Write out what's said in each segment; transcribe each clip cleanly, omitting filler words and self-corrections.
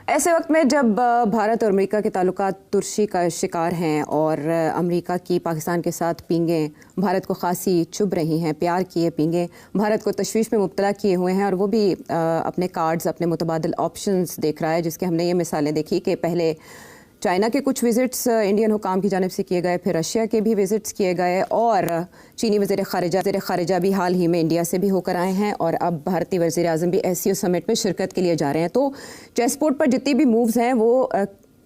ایسے وقت میں جب بھارت اور امریکہ کے تعلقات ترشی کا شکار ہیں اور امریکہ کی پاکستان کے ساتھ پینگیں بھارت کو خاصی چبھ رہی ہیں، پیار کیے پینگیں بھارت کو تشویش میں مبتلا کیے ہوئے ہیں، اور وہ بھی اپنے کارڈز، اپنے متبادل آپشنز دیکھ رہا ہے، جس کے ہم نے یہ مثالیں دیکھی کہ پہلے چائنا کے کچھ وزٹس انڈین حکام کی جانب سے کیے گئے، پھر رشیا کے بھی وزٹس کیے گئے، اور چینی وزیر خارجہ بھی حال ہی میں انڈیا سے بھی ہو کر آئے ہیں، اور اب بھارتی وزیر اعظم بھی ایس سی او سمٹ میں شرکت کے لیے جا رہے ہیں۔ تو چیس بورڈ پر جتنی بھی مووز ہیں وہ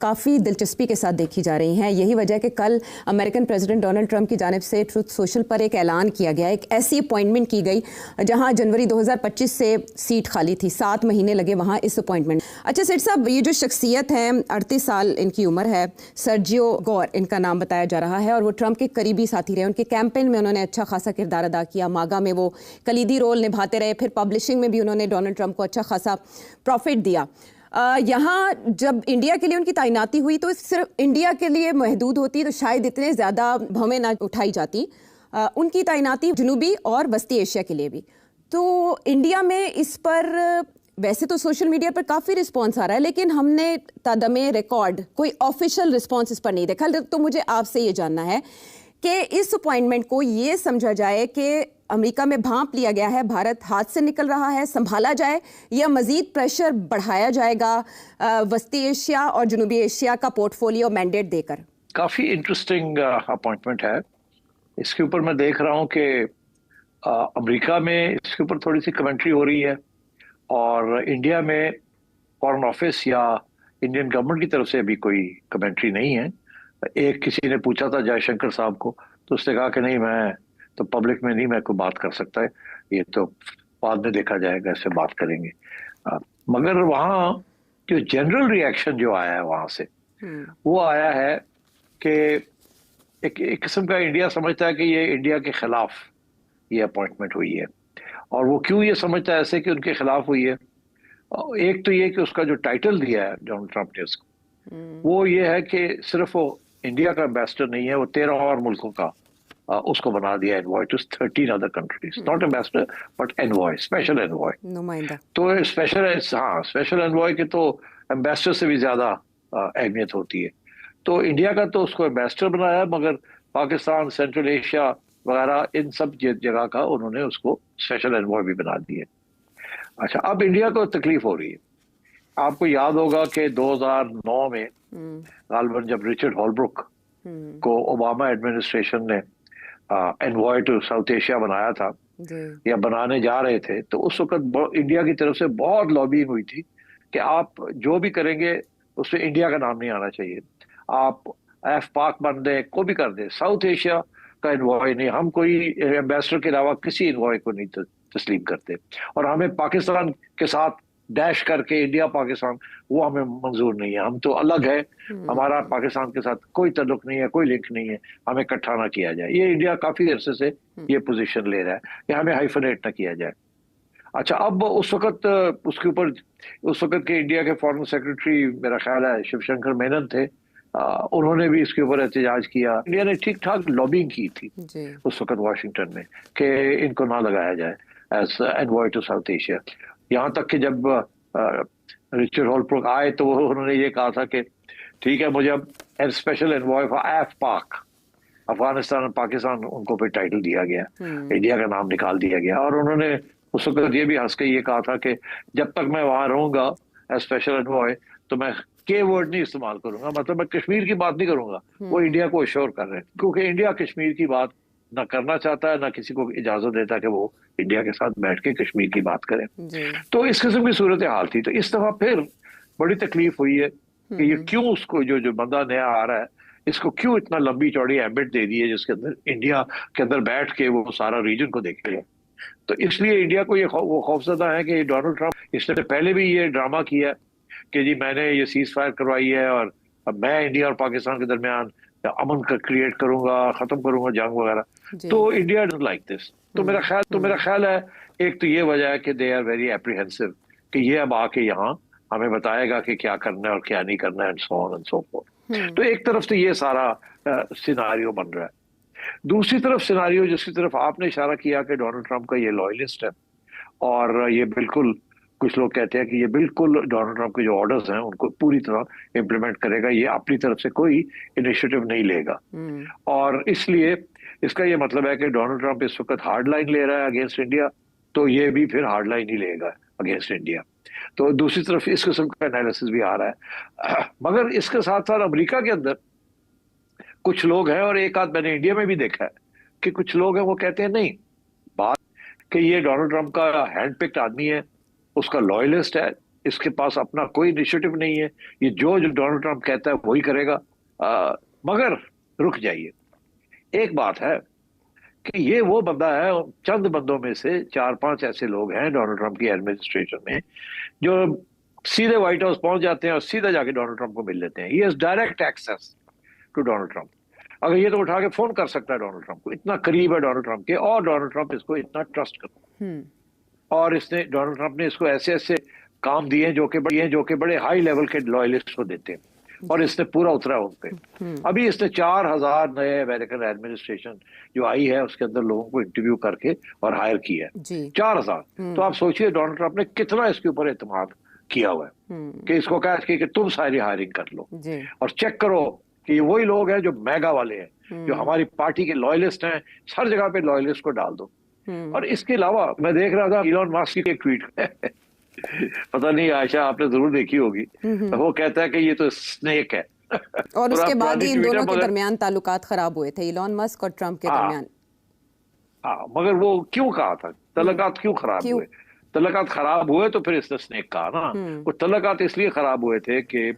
کافی دلچسپی کے ساتھ دیکھی جا رہی ہیں۔ یہی وجہ ہے کہ کل امریکن پریزیڈنٹ ڈونلڈ ٹرمپ کی جانب سے ٹروتھ سوشل پر ایک اعلان کیا گیا، ایک ایسی اپوائنٹمنٹ کی گئی جہاں جنوری 2025 سے سیٹ خالی تھی، 7 مہینے لگے وہاں اس اپوائنٹمنٹ۔ اچھا سیٹ صاحب، یہ جو شخصیت ہیں 38 سال ان کی عمر ہے، سرجیو گور ان کا نام بتایا جا رہا ہے، اور وہ ٹرمپ کے قریبی ساتھی رہے، ان کے کیمپین میں انہوں نے اچھا خاصا کردار ادا کیا، ماگا میں وہ کلیدی رول نبھاتے رہے، پھر پبلشنگ میں بھی انہوں نے ڈونلڈ ٹرمپ کو اچھا خاصا پروفٹ دیا۔ یہاں جب انڈیا کے لیے ان کی تعیناتی ہوئی تو صرف انڈیا کے لیے محدود ہوتی تو شاید اتنے زیادہ بھویں نہ اٹھائی جاتی، ان کی تعیناتی جنوبی اور وسطی ایشیا کے لیے بھی۔ تو انڈیا میں اس پر ویسے تو سوشل میڈیا پر کافی رسپانس آ رہا ہے، لیکن ہم نے تادم ریکارڈ کوئی آفیشیل رسپانس اس پر نہیں دیکھا۔ تو مجھے آپ سے یہ جاننا ہے کہ اس اپوائنٹمنٹ کو یہ سمجھا جائے کہ امریکہ میں بھانپ لیا گیا ہے، بھارت ہاتھ سے نکل رہا ہے، سنبھالا جائے، یا مزید پریشر بڑھایا جائے گا وسطی ایشیا اور جنوبی ایشیا کا پورٹ فولیو مینڈیٹ دے کر؟ کافی انٹرسٹنگ اپوائنٹمنٹ ہے۔ اس کے اوپر میں دیکھ رہا ہوں کہ امریکہ میں اس کے اوپر تھوڑی سی کمنٹری ہو رہی ہے، اور انڈیا میں فارن آفس یا انڈین گورنمنٹ کی طرف سے ابھی کوئی کمنٹری نہیں ہے۔ ایک کسی نے پوچھا تھا جے شنکر صاحب کو، تو اس نے کہا کہ نہیں، میں تو پبلک میں نہیں میں کوئی بات کر سکتا ہے، یہ تو بعد میں دیکھا جائے گا، اس سے بات کریں گے۔ مگر وہاں جو جنرل ریئیکشن جو آیا ہے وہاں سے وہ آیا ہے کہ ایک قسم کا انڈیا سمجھتا ہے کہ یہ انڈیا کے خلاف یہ اپوائنٹمنٹ ہوئی ہے، اور وہ کیوں یہ سمجھتا ہے ایسے کہ ان کے خلاف ہوئی ہے؟ ایک تو یہ کہ اس کا جو ٹائٹل دیا ہے ڈونلڈ ٹرمپ نے اس کو، وہ یہ ہے کہ صرف وہ انڈیا کا امبیسڈر نہیں ہے، وہ 13 اور ملکوں کا اس کو بنا دیا envoy to 13 other countries, not ambassador but envoy, special envoy, نمائندہ۔ تو اسپیشل انوائے کے تو امبیسڈر سے بھی زیادہ اہمیت ہوتی ہے۔ تو انڈیا کا تو اس کو امبیسڈر بنایا، مگر پاکستان، سینٹرل ایشیا وغیرہ ان سب جگہ کا انہوں نے اس کو اسپیشل انوائے بھی بنا دیا۔ اچھا، اب انڈیا کو تکلیف ہو رہی ہے۔ آپ کو یاد ہوگا کہ 2009 میں غالباً جب رچرڈ ہولبروک کو اوباما ایڈمنسٹریشن نے انوائے ٹو ساؤتھ ایشیا بنایا تھا یا بنانے جا رہے تھے، تو اس وقت انڈیا کی طرف سے بہت لابینگ ہوئی تھی کہ آپ جو بھی کریں گے اس میں انڈیا کا نام نہیں آنا چاہیے، آپ ایف پاک بن دیں، کو بھی کر دیں، ساؤتھ ایشیا کا انوائے نہیں، ہم کوئی ایمبیسڈر کے علاوہ کسی انوائے کو نہیں تسلیم کرتے، اور ہمیں پاکستان کے ساتھ ڈیش کر کے انڈیا پاکستان وہ ہمیں منظور نہیں ہے، ہم تو الگ ہے، ہمارا پاکستان کے ساتھ کوئی تعلق نہیں ہے، کوئی لنک نہیں ہے، ہمیں اکٹھا نہ کیا جائے۔ یہ انڈیا کافی عرصے سے یہ پوزیشن لے رہا ہے کہ ہمیں ہائیفنیٹ نہ کیا جائے۔ اچھا، اب اس وقت اس کے اوپر اس وقت کے انڈیا کے فارن سیکرٹری میرا خیال ہے شیو شنکر مینن تھے، انہوں نے بھی اس کے اوپر احتجاج کیا۔ انڈیا نے ٹھیک ٹھاک لابنگ کی تھی اس وقت واشنگٹن میں کہ ان کو نہ لگایا جائے as envoy to south Asia, یہاں تک کہ جب رچرڈ ہولبروک آئے تو انہوں نے یہ کہا تھا کہ ٹھیک ہے، مجھے اب اسپیشل انوائے فار ایف پاک، افغانستان اور پاکستان، ان کو پھر ٹائٹل دیا گیا، انڈیا کا نام نکال دیا گیا، اور انہوں نے اس وقت یہ بھی ہنس کے یہ کہا تھا کہ جب تک میں وہاں رہوں گا اسپیشل انوائے تو میں کے ورڈ نہیں استعمال کروں گا، مطلب میں کشمیر کی بات نہیں کروں گا۔ وہ انڈیا کو اشور کر رہے ہیں کیونکہ انڈیا کشمیر کی بات نہ کرنا چاہتا ہے، نہ کسی کو اجازت دیتا کہ وہ انڈیا کے ساتھ بیٹھ کے کشمیر کی بات کریں۔ تو اس قسم کی صورتحال تھی۔ تو اس دفعہ پھر بڑی تکلیف ہوئی ہے کہ یہ کیوں اس کو جو بندہ نیا آ رہا ہے اس کو کیوں اتنا لمبی چوڑی ایمبٹ دے دی ہے جس کے اندر انڈیا کے اندر بیٹھ کے وہ سارا ریجن کو دیکھے گا۔ تو اس لیے انڈیا کو یہ وہ خوفزدہ ہے کہ ڈونلڈ ٹرمپ، اس نے پہلے بھی یہ ڈرامہ کیا کہ جی میں نے یہ سیز فائر کروائی ہے اور اب میں انڈیا اور پاکستان کے درمیان امن کا کریٹ کروں گا، ختم کروں گا جنگ وغیرہ۔ تو انڈیا ڈزنٹ لائک دس۔ تو میرا خیال ہے ایک تو یہ وجہ ہے کہ دے آر ویری اپریہنسو کہ یہ اب آ کے یہاں ہمیں بتائے گا کہ کیا کرنا ہے اور کیا نہیں کرنا ہے and so on and so forth. تو ایک طرف سے یہ سارا سیناریو بن رہا ہے۔ دوسری طرف سیناریو جس کی طرف آپ نے اشارہ کیا کہ ڈونلڈ ٹرمپ کا یہ لوائلسٹ ہے اور یہ بالکل کچھ لوگ کہتے ہیں کہ یہ بالکل ڈونلڈ ٹرمپ کے جو آرڈرز ہیں ان کو پوری طرح امپلیمنٹ کرے گا، یہ اپنی طرف سے کوئی انیشیٹو نہیں لے گا. اور اس لیے اس کا یہ مطلب ہے کہ ڈونلڈ ٹرمپ اس وقت ہارڈ لائن لے رہا ہے اگینسٹ انڈیا، تو یہ بھی پھر ہارڈ لائن ہی لے گا اگینسٹ انڈیا. تو دوسری طرف اس قسم کا انالیسس بھی آ رہا ہے. مگر اس کے ساتھ ساتھ امریکہ کے اندر کچھ لوگ ہیں، اور ایک آدھ میں نے انڈیا میں بھی دیکھا ہے کہ کچھ لوگ ہیں وہ کہتے ہیں نہیں، بات کہ یہ ڈونلڈ ٹرمپ کا ہینڈ پکڈ آدمی ہے، اس کا لوئلسٹ ہے، اس کے پاس اپنا کوئی انیشیٹو نہیں ہے، یہ جو ڈونلڈ ٹرمپ کہتا ہے وہی کرے گا. مگر رک جائیے، ایک بات ہے کہ یہ وہ بندہ ہے، چند بندوں میں سے 4-5 ایسے لوگ ہیں ڈونلڈ ٹرمپ کی ایڈمنسٹریشن میں جو سیدھے وائٹ ہاؤس پہنچ جاتے ہیں اور سیدھا جا کے ڈونلڈ ٹرمپ کو مل لیتے ہیں. He has direct access to Donald Trump. اگر یہ تو اٹھا کے فون کر سکتا ہے ڈونلڈ ٹرمپ کو، اتنا قریب ہے ڈونلڈ ٹرمپ کے، اور ڈونلڈ ٹرمپ اس کو اتنا ٹرسٹ کرتا ہے. اور اس نے ڈونلڈ ٹرمپ نے اس کو ایسے ایسے کام دیے جو کہ بڑے ہائی لیول کے لوئلسٹ کو دیتے ہیں، اور اس نے پورا اترا ان پہ. ابھی اس نے 4000 نئے امریکن ایڈمنسٹریشن جو آئی ہے اس کے اندر لوگوں کو انٹرویو کر کے اور ہائر کیا ہے 4000. تو آپ سوچئے ڈونلڈ ٹرمپ نے کتنا اس کے اوپر اعتماد کیا ہوا ہے کہ اس کو کہا کہ تم ساری ہائرنگ کر لو، اور چیک کرو کہ یہ وہی لوگ ہیں جو میگا والے ہیں، جو ہماری پارٹی کے لوئلسٹ ہیں، ہر جگہ پہ لوئلسٹ کو ڈال دو. اور اس کے علاوہ میں دیکھ رہا تھا ایلون ماسک کی ایک ٹویٹ پتہ نہیں عائشہ آپ نے ضرور دیکھی ہوگی، وہ کہتا ہے کہ یہ تو اسنیک ہے. اور اس کے بعد ہی ان دونوں کے درمیان تعلقات خراب ہوئے تھے، ایلون مسک اور ٹرمپ کے درمیان. مگر وہ کیوں کہا تھا تعلقات کیوں خراب ہوئے؟ تعلقات خراب ہوئے تو پھر اس نے اسنیک کہا نا. وہ تعلقات اس لیے خراب ہوئے تھے کہ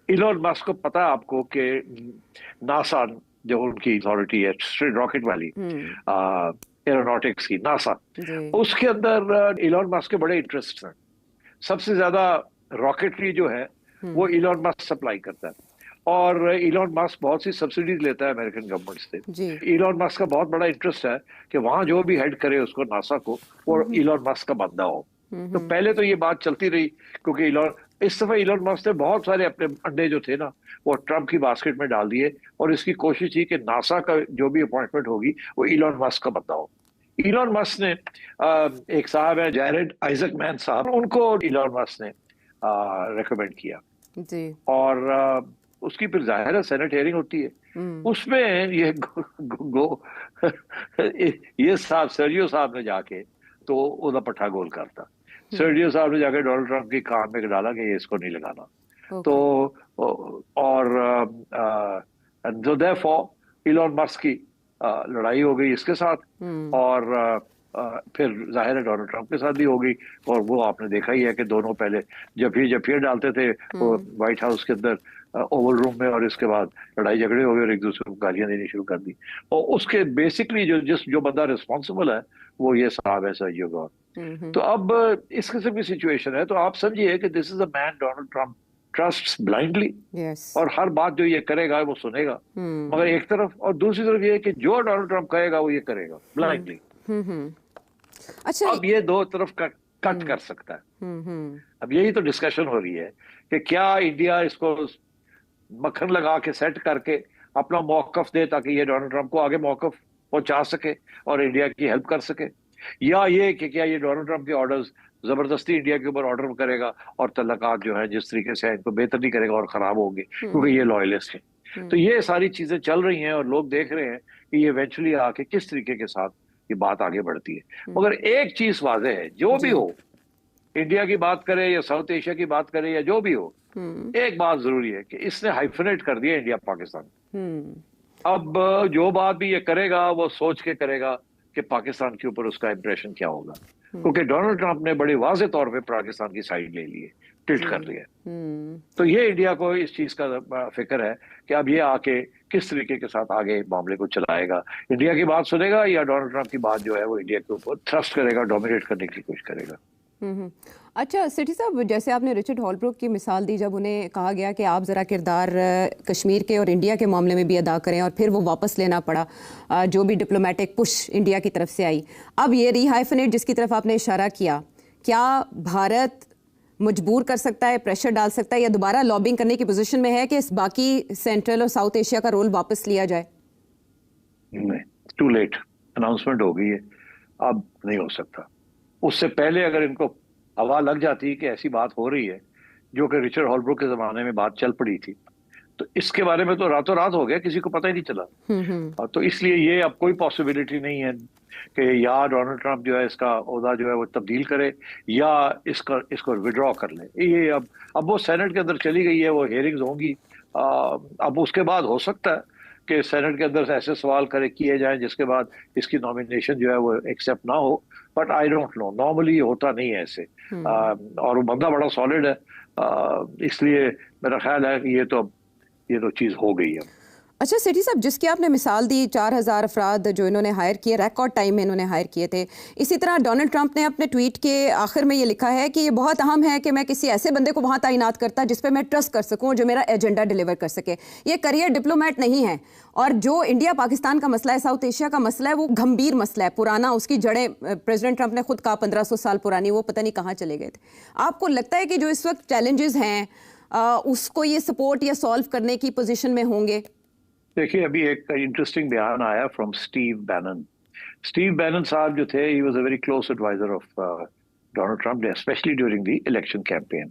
ایلون مسک کو پتا آپ کو کہ ناسا جو ان کی اتھارٹی ہے راکٹ والی ایروناٹکس کی، ناسا، اس کے اندر ایلون مسک کے بڑے انٹرسٹ ہیں. سب سے زیادہ راکٹری جو ہے وہ ایلون مسک سپلائی کرتا ہے، اور ایلون مسک بہت سی سبسڈیز لیتا ہے امریکن گورنمنٹ سے. ایلون مسک کا بہت بڑا انٹرسٹ ہے کہ وہاں جو بھی ہیڈ کرے اس کو ناسا کو، وہ ایلون مسک کا بندہ ہو. تو پہلے تو یہ بات چلتی رہی کیونکہ اس دفعہ ایلون مسک نے بہت سارے اپنے انڈے جو تھے نا وہ ٹرمپ کی باسکٹ میں ڈال دیے، اور اس کی کوشش تھی کہ ناسا کا جو بھی اپوائنٹمنٹ ہوگی وہ ایلون مسک کا بندہ ہو. ایلون مسک نے ایک صاحب ہے جیرڈ آئزک مین صاحب، ان کو ایلون مسک نے ریکمینڈ کیا، اور اس کی پھر ظاہر ہے سینٹ ہیئرنگ ہوتی ہے، اس میں یہ صاحب سرجیو صاحب نے جا کے تو ادھر پٹھا گول کرتا. سرجیو صاحب نے جا کے ڈونلڈ ٹرمپ کی کان میں ڈالا کہ یہ اس کو نہیں لگانا. تو اور therefore ایلون مسک کی لڑائی ہو گئی اس کے ساتھ، اور پھر ظاہر ہے ڈونلڈ ٹرمپ کے ساتھ بھی ہو گئی. اور وہ آپ نے دیکھا ہی ہے کہ دونوں پہلے جب ڈالتے تھے وائٹ ہاؤس کے اندر اوول روم میں، اور اس کے بعد لڑائی جھگڑے ہو گئے اور ایک دوسرے کو گالیاں دینی شروع کر دی. اور اس کے بیسکلی جو بندہ ریسپانسبل ہے وہ یہ صاحب ہے سرجیو گور. تو اب اس قسم کی سچویشن ہے، تو آپ سمجھیے کہ دس از اے مین ڈونلڈ ٹرمپ ٹرسٹس بلائنڈلی، اور ہر بات جو یہ کرے گا وہ سنے گا، مگر ایک طرف، اور دوسری طرف یہ کہ جو ڈونلڈ ٹرمپ کہے گا وہ یہ کرے گا بلائنڈلی. اچھا، اب یہ دو طرف کٹ کر سکتا ہے. اب یہی تو ڈسکشن ہو رہی ہے کہ کیا انڈیا اس کو مکھن لگا کے سیٹ کر کے اپنا موقف دے تاکہ یہ ڈونلڈ ٹرمپ کو آگے موقف پہنچا سکے اور انڈیا کی ہیلپ کر سکے، یا یہ کہ کیا یہ ڈونلڈ ٹرمپ کے آرڈرز زبردستی انڈیا کے اوپر آرڈر کرے گا اور تعلقات جو ہے جس طریقے سے ان کو بہتر نہیں کرے گا اور خراب ہوں گے کیونکہ یہ لوئلسٹ ہیں. تو یہ ساری چیزیں چل رہی ہیں اور لوگ دیکھ رہے ہیں کہ یہ ایونچولی آ کے کس طریقے کے ساتھ یہ بات آگے بڑھتی ہے. مگر ایک چیز واضح ہے، جو بھی ہو، انڈیا کی بات کرے یا ساؤتھ ایشیا کی بات کرے یا جو بھی ہو، ایک بات ضروری ہے کہ اس نے ہائفنیٹ کر دیا انڈیا پاکستان. اب جو بات بھی یہ کرے گا وہ سوچ کے کرے گا کہ پاکستان کے اوپر اس کا امپریشن کیا ہوگا، کیونکہ ڈونلڈ ٹرمپ نے بڑے واضح طور پہ پاکستان کی سائیڈ لے لی ہے، ٹلٹ کر لیا. تو یہ انڈیا کو اس چیز کا فکر ہے کہ اب یہ آ کے کس طریقے کے ساتھ آگے معاملے کو چلائے گا، انڈیا کی بات سنے گا یا ڈونلڈ ٹرمپ کی بات جو ہے وہ انڈیا کے اوپر تھرسٹ کرے گا، ڈومینیٹ کرنے کی کوشش کرے گا. اچھا سیٹھی صاحب، جیسے آپ نے رچرڈ ہولبروک کی مثال دی، جب انہیں کہا گیا کہ آپ ذرا کردار کشمیر کے اور انڈیا کے معاملے میں بھی ادا کریں، اور پھر وہ واپس لینا پڑا جو بھی ڈپلومیٹک پش انڈیا کی طرف سے آئی. اب یہ ری ہائفنیٹ جس کی طرف آپ نے اشارہ کیا، کیا بھارت مجبور کر سکتا ہے، پریشر ڈال سکتا ہے، یا دوبارہ لابنگ کرنے کی پوزیشن میں ہے کہ اس باقی سینٹرل اور ساؤتھ ایشیا کا رول واپس لیا جائے؟ نہیں، ٹو لیٹ، اناؤنسمنٹ ہو گئی ہے، اب نہیں ہو سکتا. اس سے پہلے اگر ان کو ہوا لگ جاتی کہ ایسی بات ہو رہی ہے جو کہ رچرڈ ہولبروک کے زمانے میں بات چل پڑی تھی، تو اس کے بارے میں تو راتوں رات ہو گیا، کسی کو پتہ ہی نہیں چلا. اور تو اس لیے یہ اب کوئی پاسبلٹی نہیں ہے کہ یا ڈونلڈ ٹرمپ جو ہے اس کا عہدہ جو ہے وہ تبدیل کرے یا اس کو وڈرا کر لے. یہ اب وہ سینٹ کے اندر چلی گئی ہے، وہ ہیئرنگز ہوں گی. اب اس کے بعد ہو سکتا ہے کہ سینٹ کے اندر سے ایسے سوال کیے جائیں جس کے بعد اس کی نامینیشن جو ہے وہ ایکسیپٹ نہ ہو. But I don't know, normally یہ ہوتا نہیں ہے ایسے. اور وہ بندہ بڑا سالڈ ہے، اس لیے میرا خیال ہے کہ یہ تو چیز ہو گئی ہے. اچھا سیٹھی صاحب، جس کی آپ نے مثال دی 4000 افراد جو انہوں نے ہائر کیے، ریکارڈ ٹائم میں انہوں نے ہائر کیے تھے، اسی طرح ڈونلڈ ٹرمپ نے اپنے ٹویٹ کے آخر میں یہ لکھا ہے کہ یہ بہت اہم ہے کہ میں کسی ایسے بندے کو وہاں تعینات کرتا جس پہ میں ٹرسٹ کر سکوں، جو میرا ایجنڈا ڈیلیور کر سکے. یہ کریئر ڈپلومیٹ نہیں ہے، اور جو انڈیا پاکستان کا مسئلہ ہے، ساؤتھ ایشیا کا مسئلہ ہے، وہ گھمبیر مسئلہ ہے، پرانا. اس کی جڑیں پریزیڈنٹ ٹرمپ نے خود کہا 1500 سال پرانی، وہ پتہ نہیں کہاں چلے گئے تھے. آپ کو لگتا ہے کہ جو اس وقت چیلنجز ہیں اس کو یہ سپورٹ یا سالو کرنے کی پوزیشن میں ہوں گے؟ دیکھیے ابھی ایک انٹرسٹنگ بیان آیا from Steve Bannon. Steve Bannon صاحب جو تھے، he was a very close adviser of Donald Trump specially during the election campaign.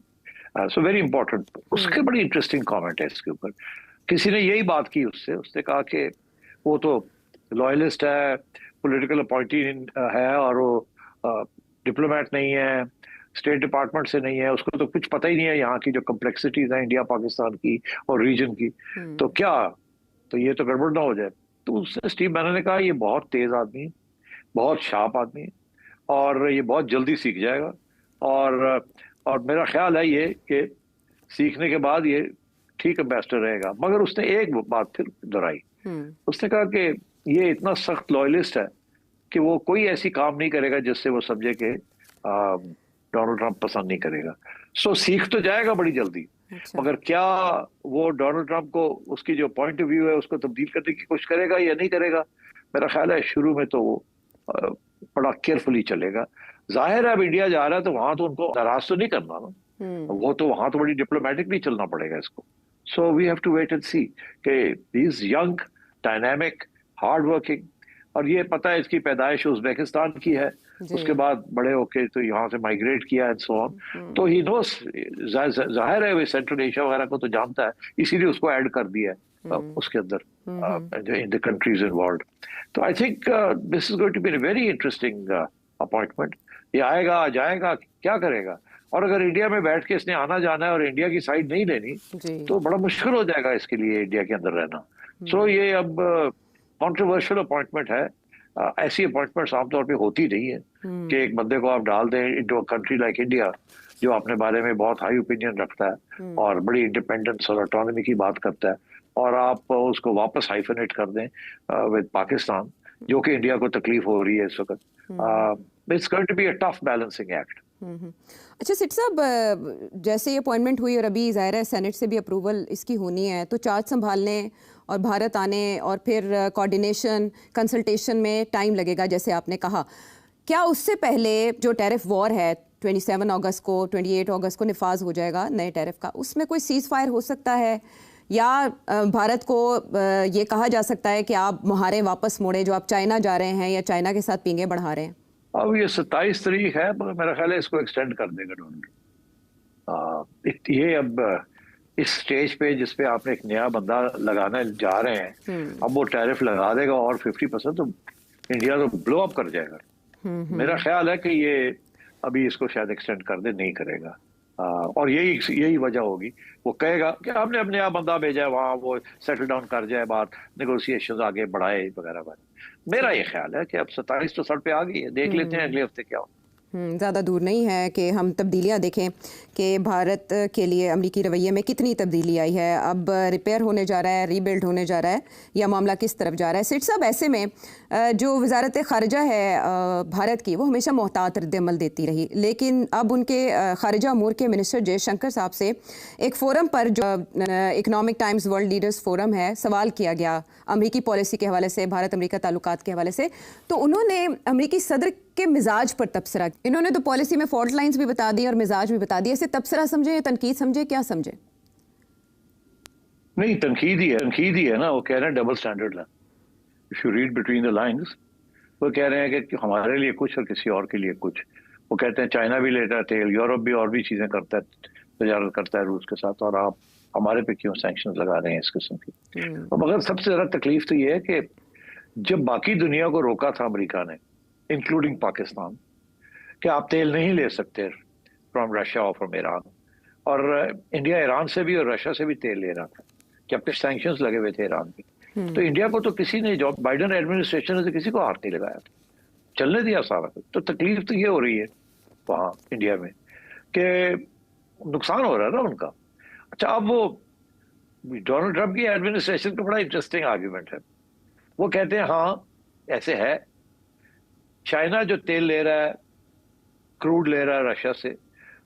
So very important. اس کے بڑی انٹرسٹنگ کامنٹ ہے اس کے اوپر. کسی نے یہی بات کی اس نے کہا کہ وہ تو لوئلسٹ ہے، پولیٹیکل اپوائنٹی ہے، اور وہ ڈپلومیٹ نہیں ہے، اسٹیٹ ڈپارٹمنٹ سے نہیں ہے، اس کو تو کچھ پتہ ہی نہیں ہے یہاں کی جو کمپلیکسٹیز ہیں انڈیا پاکستان کی اور ریجن کی. تو یہ تو گڑبڑ نہ ہو جائے. تو اس سے اسٹیو بینن نے کہا یہ بہت تیز آدمی ہے، بہت شارپ آدمی ہے، اور یہ بہت جلدی سیکھ جائے گا. اور میرا خیال ہے یہ کہ سیکھنے کے بعد یہ ٹھیک امبیسڈر رہے گا. مگر اس نے ایک بات پھر دہرائی. اس نے کہا کہ یہ اتنا سخت لوئلسٹ ہے کہ وہ کوئی ایسی کام نہیں کرے گا جس سے وہ سمجھے کہ ڈونلڈ ٹرمپ پسند نہیں کرے گا. سو سیکھ تو جائے گا بڑی جلدی، مگر کیا وہ ڈونلڈ ٹرمپ کو اس کی جو پوائنٹ آف ویو ہے اس کو تبدیل کرنے کی کوشش کرے گا یا نہیں کرے گا؟ میرا خیال ہے شروع میں تو وہ بڑا کیئرفلی چلے گا. ظاہر ہے اب انڈیا جا رہا ہے تو وہاں تو ان کو ناراض تو نہیں کرنا نا، وہ تو وہاں تو بڑی ڈپلومیٹکلی چلنا پڑے گا اس کو. So we have to wait and see کہ is young, dynamic, hard working, اور یہ پتہ ہے اس کی پیدائش ازبیکستان کی ہے، اس کے بعد بڑے ہو کے تو یہاں سے مائگریٹ کیا اینڈ سو آن. تو ہی نوز، ظاہر ہے وہ سینٹرل ایشیا وغیرہ کو تو جانتا ہے، اسی لیے اس کو ایڈ کر دیا ہے اس کے اندر ان دی کنٹریز انوالوڈ. تو I think this is going to be a very interesting appointment. یہ آئے گا جائے گا کیا کرے گا، اور اگر انڈیا میں بیٹھ کے اس نے آنا جانا ہے اور انڈیا کی سائڈ نہیں لینی تو بڑا مشکل ہو جائے گا اس کے لیے انڈیا کے اندر رہنا. سو یہ اب کانٹروورشل اپوائنٹمنٹ ہے. ایسی اپوائنٹمنٹس عام طور پہ ہوتی نہیں ہے کہ ایک بندے کو آپ ڈال دیں انٹو کنٹری لائک انڈیا جو اپنے بارے میں بہت ہائی اوپینین رکھتا ہے اور بڑی انڈیپینڈنس اور آٹونومی کی بات کرتا ہے، اور آپ اس کو واپس ہائیفنیٹ کر دیں ود پاکستان، جو کہ انڈیا کو تکلیف ہو رہی ہے اس وقت. It's going to be a tough balancing act. اچھا سیٹھی صاحب، جیسے یہ اپوائنٹمنٹ ہوئی اور ابھی ظاہر ہے سینٹ سے بھی اپروول اس کی ہونی ہے، تو چارج سنبھالنے اور بھارت آنے اور پھر کوارڈینیشن کنسلٹیشن میں ٹائم لگے گا جیسے آپ نے کہا. کیا اس سے پہلے جو ٹیرف وار ہے 27 اگست کو 28 اگست کو نفاذ ہو جائے گا نئے ٹیرف کا، اس میں کوئی سیز فائر ہو سکتا ہے، یا بھارت کو یہ کہا جا سکتا ہے کہ آپ مہارے واپس موڑیں جو آپ چائنا جا رہے ہیں یا چائنا کے ساتھ پینگیں بڑھا رہے ہیں؟ اب یہ 27 تاریخ ہے، مگر میرا خیال ہے اس کو ایکسٹینڈ کر دے گا ڈونلڈ. یہ اب اس سٹیج پہ جس پہ آپ نے ایک نیا بندہ لگانا جا رہے ہیں، اب وہ ٹیرف لگا دے گا اور 50% تو انڈیا تو بلو اپ کر جائے گا. میرا خیال ہے کہ یہ ابھی اس کو شاید ایکسٹینڈ کر دے، نہیں کرے گا. اور یہی وجہ ہوگی، وہ کہے گا کہ ہم نے اب نیا بندہ بھیجا ہے وہاں، وہ سیٹل ڈاؤن کر جائے، بات نیگوسیشن آگے بڑھائے وغیرہ وغیرہ. میرا یہ خیال ہے کہ اب 27 تو سر پہ آ گئی ہے، دیکھ لیتے ہیں اگلے ہفتے کیا ہو. زیادہ دور نہیں ہے کہ ہم تبدیلیاں دیکھیں کہ بھارت کے لیے امریکی رویے میں کتنی تبدیلی آئی ہے. اب ریپیئر ہونے جا رہا ہے، ری بلڈ ہونے جا رہا ہے، یا معاملہ کس طرف جا رہا ہے؟ سیٹھ صاحب، ایسے میں جو وزارت خارجہ ہے بھارت کی، وہ ہمیشہ محتاط رد عمل دیتی رہی، لیکن اب ان کے خارجہ امور کے منسٹر جے شنکر صاحب سے ایک فورم پر جو economic Times world leaders forum ہے، سوال کیا گیا امریکی پالیسی کے حوالے سے، بھارت امریکہ تعلقات کے حوالے سے. تو انہوں نے امریکی صدر کے مزاج پر تبصرہ، انہوں نے تو پالیسی میں فالٹ لائنز بھی بتا دی اور مزاج بھی بتا دی. اسے تبصرہ سمجھے یا تنقید سمجھے، کیا سمجھے؟ نہیں، تنقید ہی ہے نا. وہ کہہ رہے ہیں ڈبل سٹینڈرڈ ہے. If you read between the lines، وہ کہہ رہے ہیں کہ ہمارے لیے کچھ اور کسی اور کے لیے کچھ. وہ کہتے ہیں چائنا بھی لیتا ہے تیل، یورپ بھی اور بھی چیزیں کرتا ہے، تجارت کرتا ہے روس کے ساتھ، اور آپ ہمارے پہ کیوں سینکشنز لگا رہے ہیں اس قسم کی؟ مگر سب سے زیادہ تکلیف تو یہ ہے کہ جب باقی دنیا کو روکا تھا امریکہ نے، انکلوڈنگ پاکستان، کہ آپ تیل نہیں لے سکتے فرام رشیا اور فرام ایران، اور انڈیا ایران سے بھی اور رشیا سے بھی تیل لے رہا تھا، جبکہ سینکشنز لگے ہوئے تھے ایران پہ، تو انڈیا کو تو کسی نے، جو بائیڈن ایڈمنسٹریشن نے کسی کو ہاتھ نہیں لگایا تھا، چلنے دیا سارا کچھ۔ تو تکلیف تو یہ ہو رہی ہے وہاں انڈیا میں کہ نقصان ہو رہا ہے نا ان کا۔ اچھا، اب وہ ڈونلڈ ٹرمپ کی ایڈمنسٹریشن کا بڑا انٹرسٹنگ آرگیومنٹ ہے، وہ کہتے ہیں ہاں ایسے ہے، چائنا جو تیل لے رہا ہے، کروڈ لے رہا ہے رشیا سے،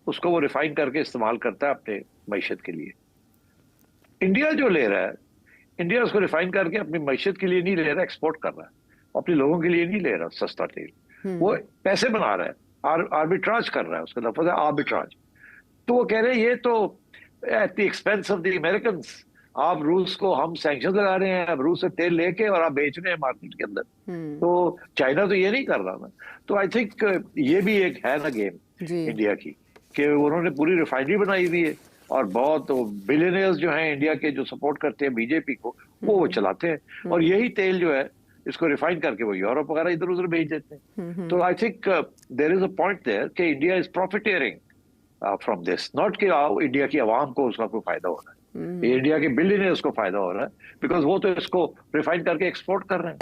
اس کو وہ ریفائن کر کے استعمال کرتا ہے اپنے معیشت کے لیے۔ انڈیا جو لے رہا ہے، انڈیا اس کو ریفائن کر کے اپنی معیشت کے لیے نہیں لے رہا، ایکسپورٹ کر رہا ہے، اپنے لوگوں کے لیے نہیں لے رہا سستا تیل، وہ پیسے بنا رہا ہے، آربیٹراج کر رہا ہے، اس کا لفظ ہے آربیٹراج۔ تو وہ کہہ رہے ہیں یہ تو at the expense of the Americans, آپ روس کو، ہم سینکشن لگا رہے ہیں اب روس سے تیل لے کے اور آپ بیچ رہے ہیں مارکیٹ کے اندر، تو چائنا تو یہ نہیں کر رہا نا۔ تو آئی تھنک یہ بھی ایک ہے نا گیم انڈیا کی، کہ انہوں نے پوری ریفائنری بنائی ہوئی ہے، اور بہت بلینئرز جو ہیں انڈیا کے جو سپورٹ کرتے ہیں بی جے پی کو، وہ چلاتے ہیں، اور یہی تیل جو ہے اس کو ریفائن کر کے وہ یورپ وغیرہ ادھر ادھر بھیج دیتے ہیں۔ تو I think there is a point there کہ India is profiteering from this, not کہ انڈیا کی عوام کو اس کا کوئی فائدہ ہو رہا ہے، انڈیا کے بلینئرز کو فائدہ ہو رہا ہے، بیکاز وہ تو اس کو ریفائن کر کے ایکسپورٹ کر رہے ہیں۔